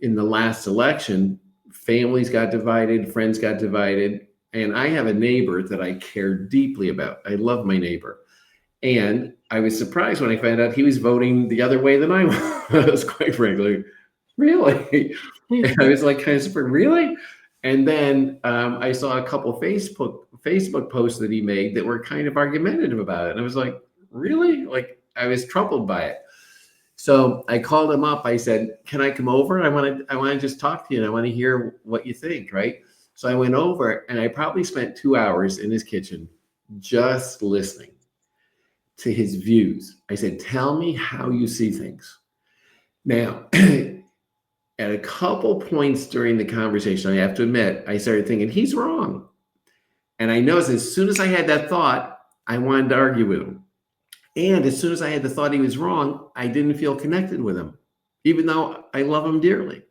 in the last election, families got divided, friends got divided. And I have a neighbor that I care deeply about. I love my neighbor. And I was surprised when I found out he was voting the other way than I was, quite frankly. Really? And I was like, kind of surprised, really? And then I saw a couple Facebook posts that he made that were kind of argumentative about it. And I was like, really? Like, I was troubled by it. So I called him up. I said, can I come over? I want to just talk to you and I want to hear what you think, right? So I went over and I probably spent 2 hours in his kitchen just listening to his views. I said, tell me how you see things. Now, at a couple points during the conversation, I have to admit, I started thinking, he's wrong. And I noticed as soon as I had that thought, I wanted to argue with him. And as soon as I had the thought he was wrong, I didn't feel connected with him, even though I love him dearly.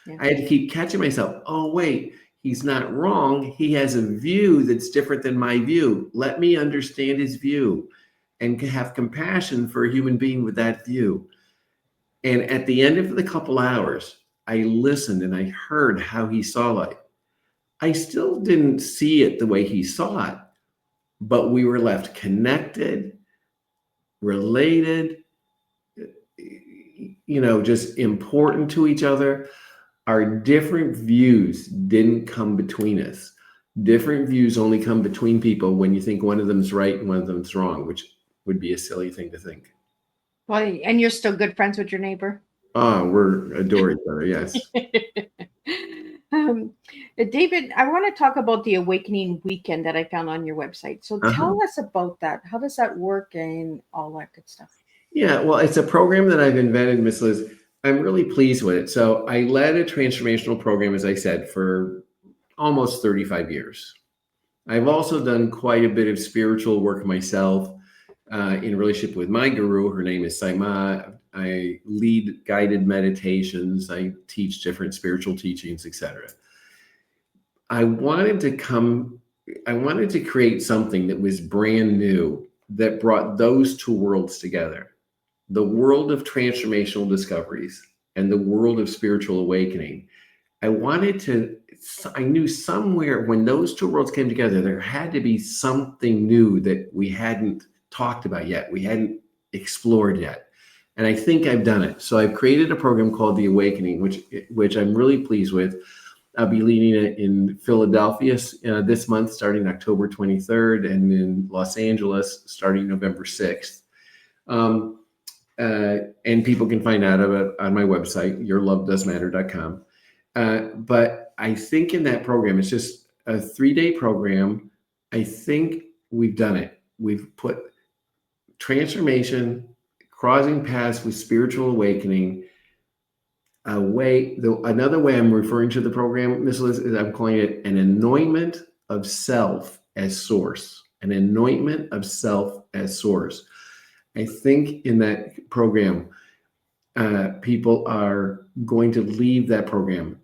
Yeah. I had to keep catching myself. Oh, wait, he's not wrong. He has a view that's different than my view. Let me understand his view and have compassion for a human being with that view. And at the end of the couple hours, I listened and I heard how he saw life. I still didn't see it the way he saw it, but we were left connected, related, just important to each other. Our different views didn't come between us. Different views only come between people when you think one of them's right and one of them's wrong, which would be a silly thing to think. Well, and you're still good friends with your neighbor. Oh, we're adore each other. Yes. David, I want to talk about the Awakening Weekend that I found on your website. So tell us about that. How does that work and all that good stuff? Yeah, well, it's a program that I've invented, Miss Liz. I'm really pleased with it. So I led a transformational program, as I said, for almost 35 years. I've also done quite a bit of spiritual work myself in relationship with my guru. Her name is Saima. I lead guided meditations. I teach different spiritual teachings, etc. I wanted to create something that was brand new that brought those two worlds together. The world of transformational discoveries and the world of spiritual awakening. I knew somewhere when those two worlds came together, there had to be something new that we hadn't talked about yet. We hadn't explored yet. And I think I've done it. So I've created a program called The Awakening, which I'm really pleased with. I'll be leading it in Philadelphia this month, starting October 23rd, and in Los Angeles, starting November 6th. And people can find out about it on my website, yourlovedoesmatter.com. But I think in that program, it's just a 3-day program. I think we've done it. We've put transformation, crossing paths with spiritual awakening, another way I'm referring to the program, Miss Liz, is I'm calling it an anointment of self as source. an anointment of self as source. I think in that program, people are going to leave that program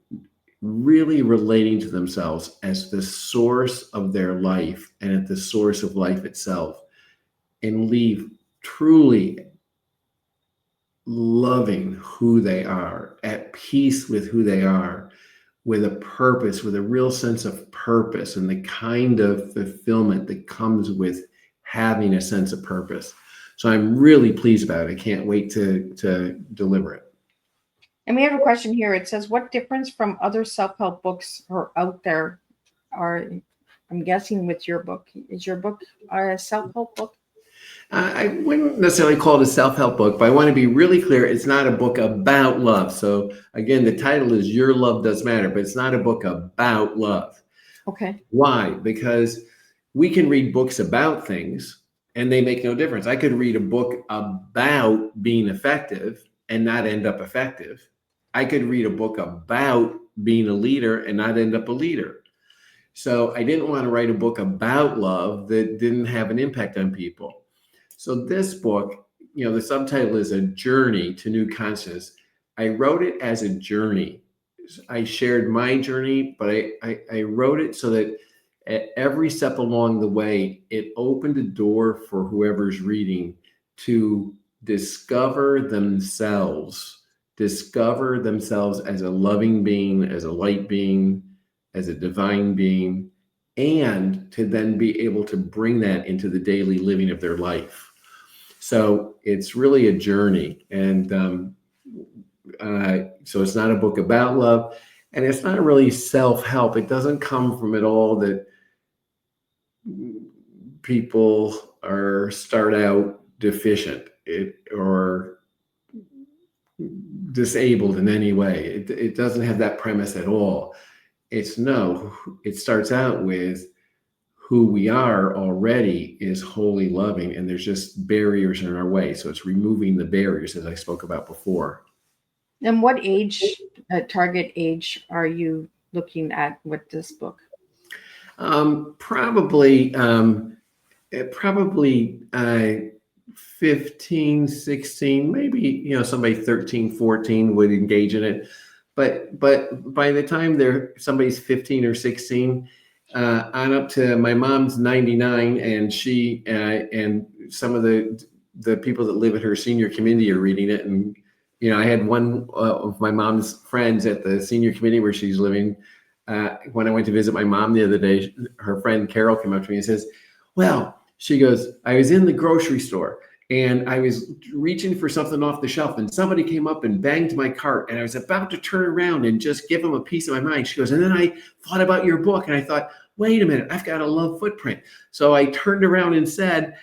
really relating to themselves as the source of their life and at the source of life itself, and leave truly loving who they are, at peace with who they are, with a purpose, with a real sense of purpose and the kind of fulfillment that comes with having a sense of purpose. So I'm really pleased about it. I can't wait to deliver it. And we have a question here. It says, what difference from other self-help books are out there are, I'm guessing with your book? Is your book a self-help book? I wouldn't necessarily call it a self-help book, but I want to be really clear. It's not a book about love. So again, the title is Your Love Does Matter, but it's not a book about love. Okay. Why? Because we can read books about things and they make no difference. I could read a book about being effective and not end up effective. I could read a book about being a leader and not end up a leader. So I didn't want to write a book about love that didn't have an impact on people. So this book, the subtitle is A Journey to New Consciousness. I wrote it as a journey. I shared my journey, but I wrote it so that at every step along the way, it opened a door for whoever's reading to discover themselves as a loving being, as a light being, as a divine being, and to then be able to bring that into the daily living of their life. So it's really a journey. And so it's not a book about love, and it's not really self-help. It doesn't come from it all that people start out deficient or disabled in any way. It doesn't have that premise at all. It starts out with who we are already is wholly loving, and there's just barriers in our way. So it's removing the barriers, as I spoke about before. And what age, target age, are you looking at with this book? Probably 15, 16, maybe, somebody 13, 14 would engage in it. But by the time somebody's 15 or 16, on up to my mom's 99, and she and some of the people that live at her senior community are reading it. And I had one of my mom's friends at the senior community where she's living. When I went to visit my mom the other day, her friend Carol came up to me and says, well, she goes, I was in the grocery store and I was reaching for something off the shelf, and somebody came up and banged my cart, and I was about to turn around and just give them a piece of my mind. She goes, and then I thought about your book, and I thought, wait a minute, I've got a love footprint. So I turned around and said,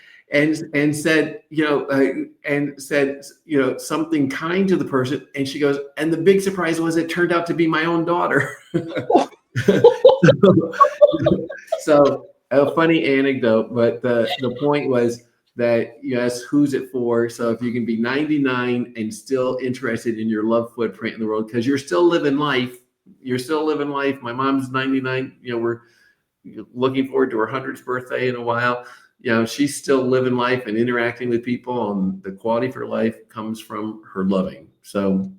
something kind to the person. And she goes, and the big surprise was it turned out to be my own daughter. So a funny anecdote, but the point was that, yes, who's it for? So if you can be 99 and still interested in your love footprint in the world, because you're still living life. My mom's 99. We're looking forward to her 100th birthday in a while. She's still living life and interacting with people, and the quality of her life comes from her loving. So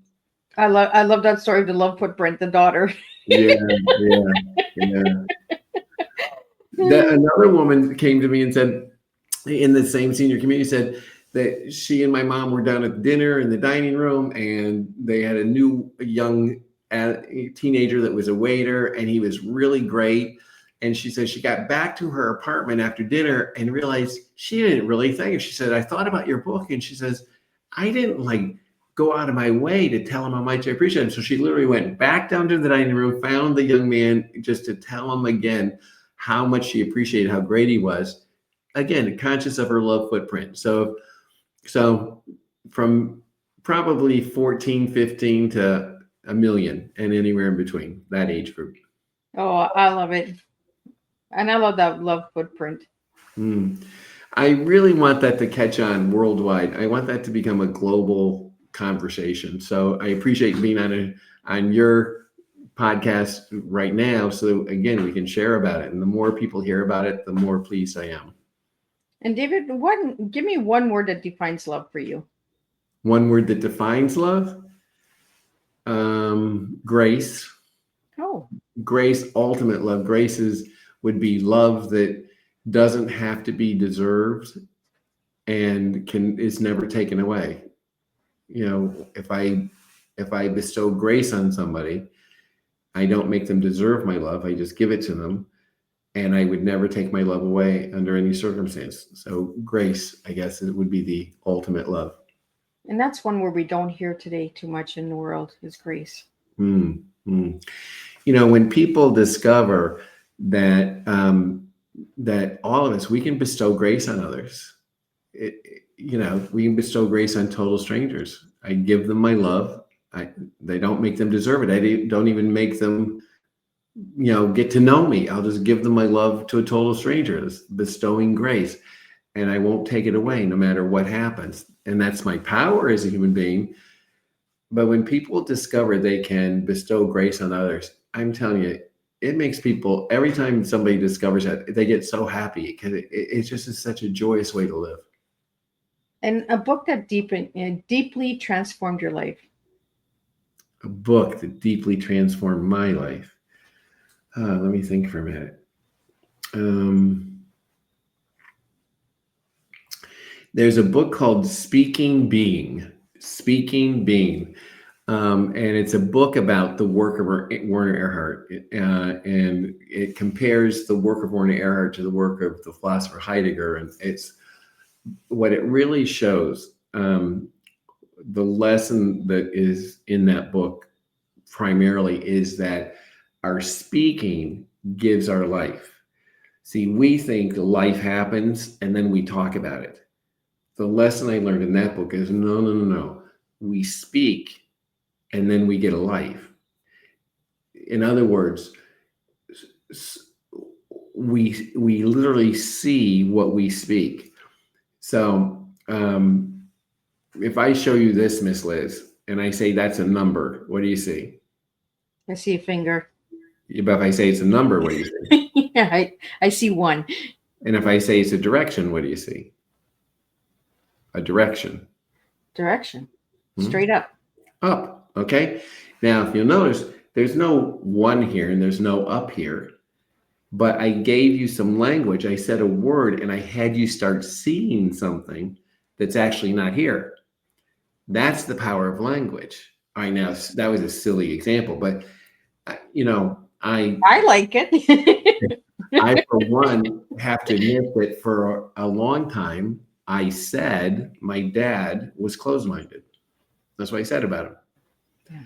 I love that story of the love footprint, the daughter. Yeah. Another woman came to me and said, in the same senior community, said that she and my mom were down at dinner in the dining room, and they had a young teenager that was a waiter, and he was really great. And she said she got back to her apartment after dinner and realized she didn't really thank him. She said, I thought about your book. And she says, I didn't go out of my way to tell him how much I appreciate him. So she literally went back down to the dining room, found the young man just to tell him again how much she appreciated, how great he was. Again, conscious of her love footprint. So from probably 14, 15 to a million, and anywhere in between, that age group. Oh, I love it. And I love that love footprint. I really want that to catch on worldwide. I want that to become a global conversation. So I appreciate being on your podcast right now. So again, we can share about it. And the more people hear about it, the more pleased I am. And David, give me one word that defines love for you. One word that defines love? Grace. Oh, Grace, ultimate love. Would be love that doesn't have to be deserved and is never taken away. If I bestow grace on somebody, I don't make them deserve my love. I just give it to them, and I would never take my love away under any circumstance. So grace, I guess, it would be the ultimate love. and that's one word we don't hear today too much in the world is grace. Mm, mm. When people discover that all of us, we can bestow grace on others. We can bestow grace on total strangers. I give them my love. They don't make them deserve it. I don't even make them, get to know me. I'll just give them my love to a total stranger. It's bestowing grace, and I won't take it away no matter what happens. And that's my power as a human being. But when people discover they can bestow grace on others, I'm telling you, it makes people, every time somebody discovers that, they get so happy because it just is such a joyous way to live. And a book that deeply transformed your life. A book that deeply transformed my life. Let me think for a minute. There's a book called Speaking Being. Speaking Being. And it's a book about the work of Werner Erhard. And it compares the work of Werner Erhard to the work of the philosopher Heidegger. And it's what it really shows. The lesson that is in that book primarily is that our speaking gives our life. See, we think life happens and then we talk about it. The lesson I learned in that book is no. We speak and then we get a life. In other words, we literally see what we speak. So if I show you this, Miss Liz, and I say that's a number, what do you see? I see a finger. But if I say it's a number, what do you see? Yeah, I see one. And if I say it's a direction, what do you see? A direction. Direction. Straight up. Up. Okay. Now, if you'll notice, there's no one here and there's no up here. But I gave you some language. I said a word and I had you start seeing something that's actually not here. That's the power of language. All right, now that was a silly example, but I like it. I, for one, have to admit that for a long time, I said my dad was closed-minded. That's what I said about him. Yeah.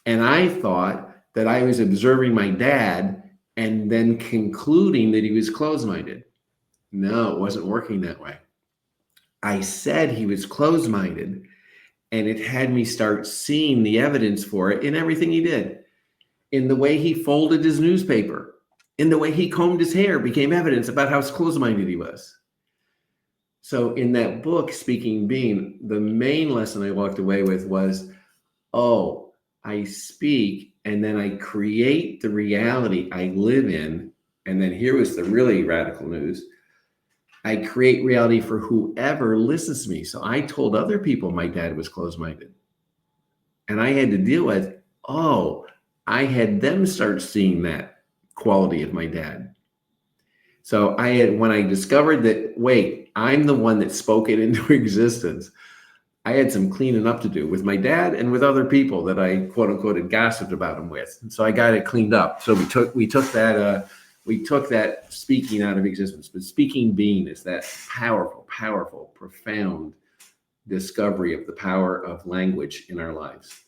And I thought that I was observing my dad and then concluding that he was closed-minded. No, it wasn't working that way. I said he was closed-minded, and it had me start seeing the evidence for it in everything he did. In the way he folded his newspaper, in the way he combed his hair became evidence about how closed-minded he was. So in that book, Speaking Being, the main lesson I walked away with was, I speak and then I create the reality I live in. And then here was the really radical news. I create reality for whoever listens to me. So I told other people my dad was closed-minded. And I had to deal with, I had them start seeing that quality of my dad. So when I discovered that, wait, I'm the one that spoke it into existence, I had some cleaning up to do with my dad and with other people that I quote unquote had gossiped about him with. And so I got it cleaned up. So we took that speaking out of existence. But Speaking Being is that powerful, powerful, profound discovery of the power of language in our lives.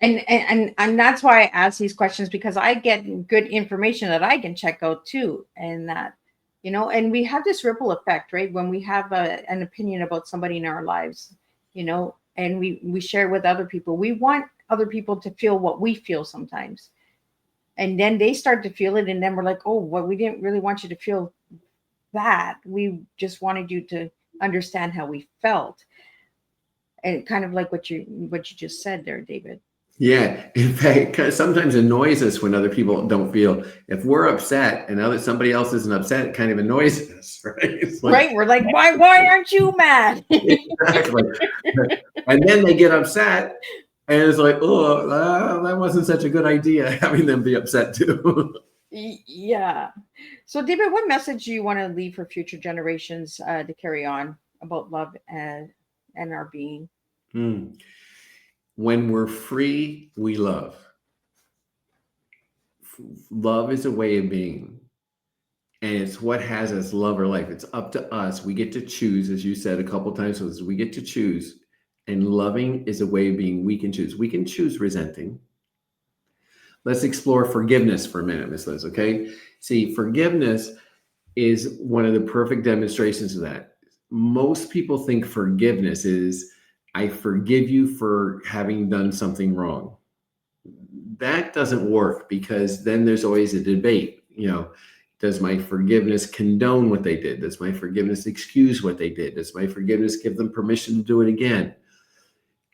And that's why I ask these questions, because I get good information that I can check out too. And that, and we have this ripple effect, right? When we have an opinion about somebody in our lives, and we share it with other people, we want other people to feel what we feel sometimes. And then they start to feel it. And then we're like, we didn't really want you to feel that. We just wanted you to understand how we felt. And kind of like what you just said there, David. Yeah. In fact, it kind of sometimes annoys us when other people don't feel. If we're upset and now that somebody else isn't upset, it kind of annoys us, right? It's like, Right? We're like, why aren't you mad? exactly. And then they get upset, and it's like, oh, that wasn't such a good idea, having them be upset too. Yeah. So, David, what message do you want to leave for future generations to carry on about love and our being? Hmm. When we're free, we love. Love is a way of being, and it's what has us love our life. It's up to us. We get to choose, as you said a couple times. So we get to choose, and loving is a way of being. We can choose. We can choose resenting. Let's explore forgiveness for a minute, Miss Liz. Okay. See, forgiveness is one of the perfect demonstrations of that. Most people think forgiveness is, I forgive you for having done something wrong. That doesn't work, because then there's always a debate. Does my forgiveness condone what they did? Does my forgiveness excuse what they did? Does my forgiveness give them permission to do it again?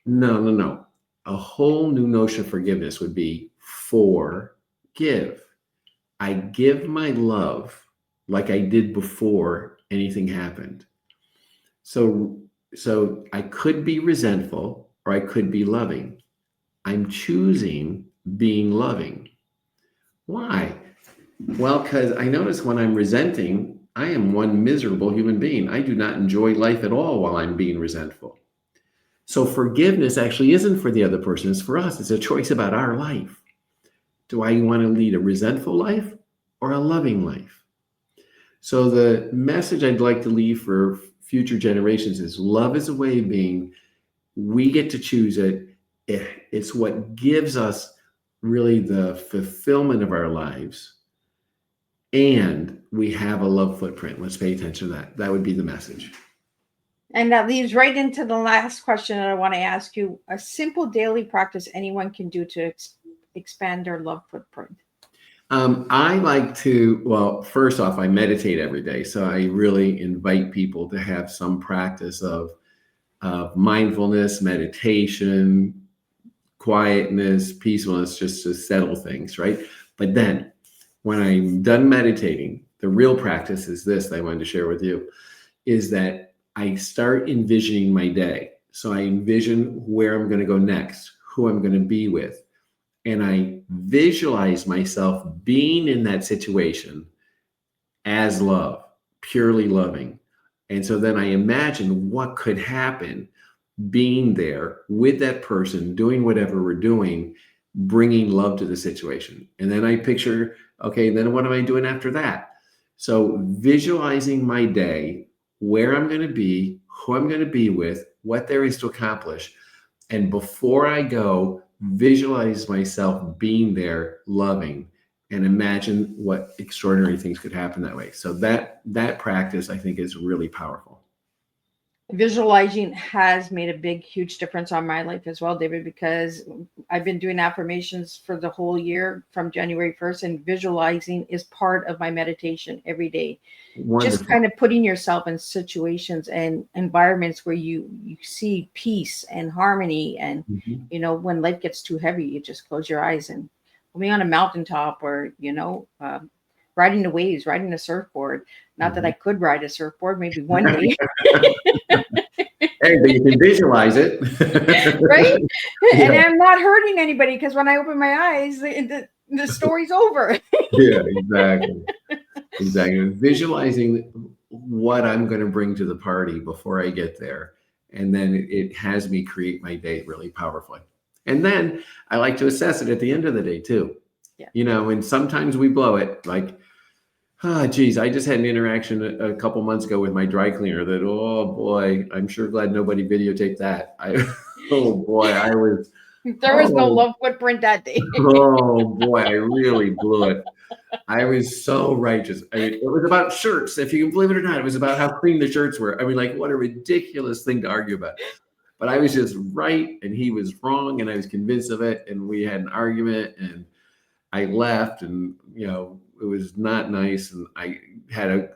No, no, no. A whole new notion of forgiveness would be forgive. I give my love like I did before anything happened. So I could be resentful or I could be loving. I'm choosing being loving. Why? Well, because I notice when I'm resenting, I am one miserable human being. I do not enjoy life at all while I'm being resentful. So forgiveness actually isn't for the other person, it's for us. It's a choice about our life. Do I want to lead a resentful life or a loving life? So the message I'd like to leave for future generations is love is a way of being. We get to choose it. It's what gives us really the fulfillment of our lives. And we have a love footprint. Let's pay attention to that. That would be the message. And that leads right into the last question that I want to ask you. A simple daily practice anyone can do to expand their love footprint. I like to, well, first off, I meditate every day. So I really invite people to have some practice of mindfulness, meditation, quietness, peacefulness, just to settle things, right? But then when I'm done meditating, the real practice is this that I wanted to share with you, is that I start envisioning my day. So I envision where I'm going to go next, who I'm going to be with, and I visualize myself being in that situation as love, purely loving. And so then I imagine what could happen being there with that person, doing whatever we're doing, bringing love to the situation. And then I picture, okay, then what am I doing after that? So visualizing my day, where I'm going to be, who I'm going to be with, what there is to accomplish. And before I go, visualize myself being there, loving, and imagine what extraordinary things could happen that way. So that practice, I think, is really powerful. Visualizing has made a big, huge difference on my life as well, David, because I've been doing affirmations for the whole year from January 1st, and visualizing is part of my meditation every day. Just Wonderful. kind of putting yourself in situations and environments where you see peace and harmony. And, Mhm. when life gets too heavy, you just close your eyes and put me on a mountaintop or, riding the waves, riding a surfboard. Not that I could ride a surfboard, maybe one day. Hey, but you can visualize it. Right? And Yeah, I'm not hurting anybody because when I open my eyes, the story's over. yeah, exactly. Exactly. Visualizing what I'm going to bring to the party before I get there. And then it has me create my day really powerfully. And then I like to assess it at the end of the day too. Yeah. And sometimes we blow it. Like, geez, I just had an interaction a couple months ago with my dry cleaner that, oh boy, I'm sure glad nobody videotaped that. Oh boy, I was, There was no oh, love footprint that day. oh boy, I really blew it. I was so righteous. I mean, it was about shirts. If you can believe it or not, it was about how clean the shirts were. I mean, like, what a ridiculous thing to argue about. But I was just right and he was wrong and I was convinced of it. And we had an argument and I left and, it was not nice. And I had a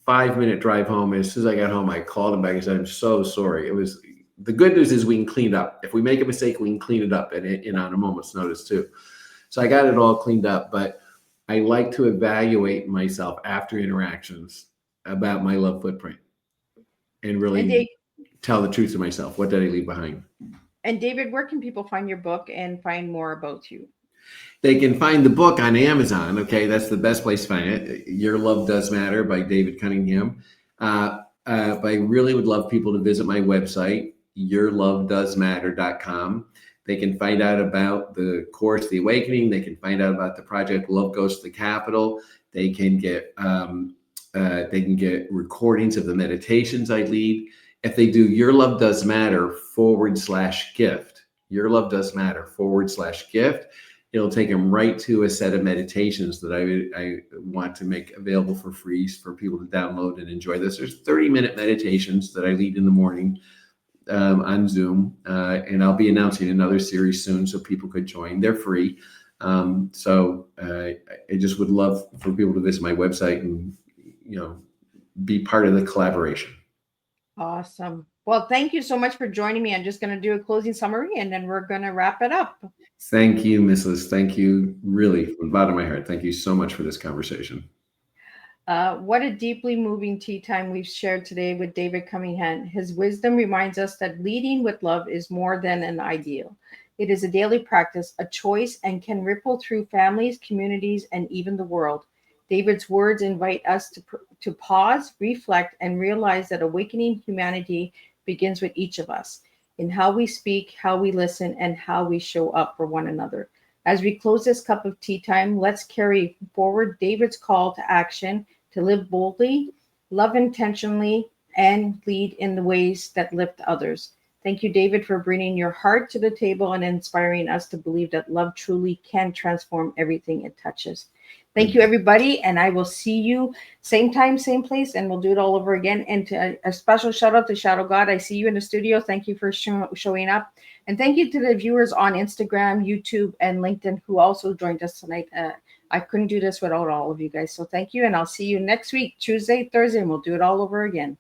5-minute drive home. And as soon as I got home, I called him back and said, I'm so sorry. It was the good news is we can clean it up. If we make a mistake, we can clean it up and on a moment's notice too. So I got it all cleaned up, but I like to evaluate myself after interactions about my love footprint and And really tell the truth to myself. What did I leave behind? And David, where can people find your book and find more about you? They can find the book on Amazon. Okay, that's the best place to find it. Your Love Does Matter by David Cunningham. But I really would love people to visit my website, yourlovedoesmatter.com. They can find out about the course, The Awakening. They can find out about the project Love Goes to the Capital. They can get recordings of the meditations I lead. If they do Your Love Does Matter /gift, Your Love Does Matter /gift, it'll take them right to a set of meditations that I want to make available for free for people to download and enjoy this. There's 30-minute meditations that I lead in the morning on Zoom, and I'll be announcing another series soon so people could join. They're free. So I just would love for people to visit my website and, be part of the collaboration. Awesome. Well, thank you so much for joining me. I'm just going to do a closing summary and then we're going to wrap it up. Thank you, Miss Liz. Thank you, really, from the bottom of my heart. Thank you so much for this conversation. What a deeply moving tea time we've shared today with David Cunningham. His wisdom reminds us that leading with love is more than an ideal. It is a daily practice, a choice, and can ripple through families, communities, and even the world. David's words invite us to pause, reflect, and realize that awakening humanity begins with each of us, in how we speak, how we listen, and how we show up for one another. As we close this cup of tea time, let's carry forward David's call to action to live boldly, love intentionally, and lead in the ways that lift others. Thank you, David, for bringing your heart to the table and inspiring us to believe that love truly can transform everything it touches. Thank you, everybody, and I will see you same time, same place, and we'll do it all over again. And a special shout out to Shadow God. I see you in the studio. Thank you for showing up. And thank you to the viewers on Instagram, YouTube, and LinkedIn who also joined us tonight. I couldn't do this without all of you guys. So thank you, and I'll see you next week, Tuesday, Thursday, and we'll do it all over again.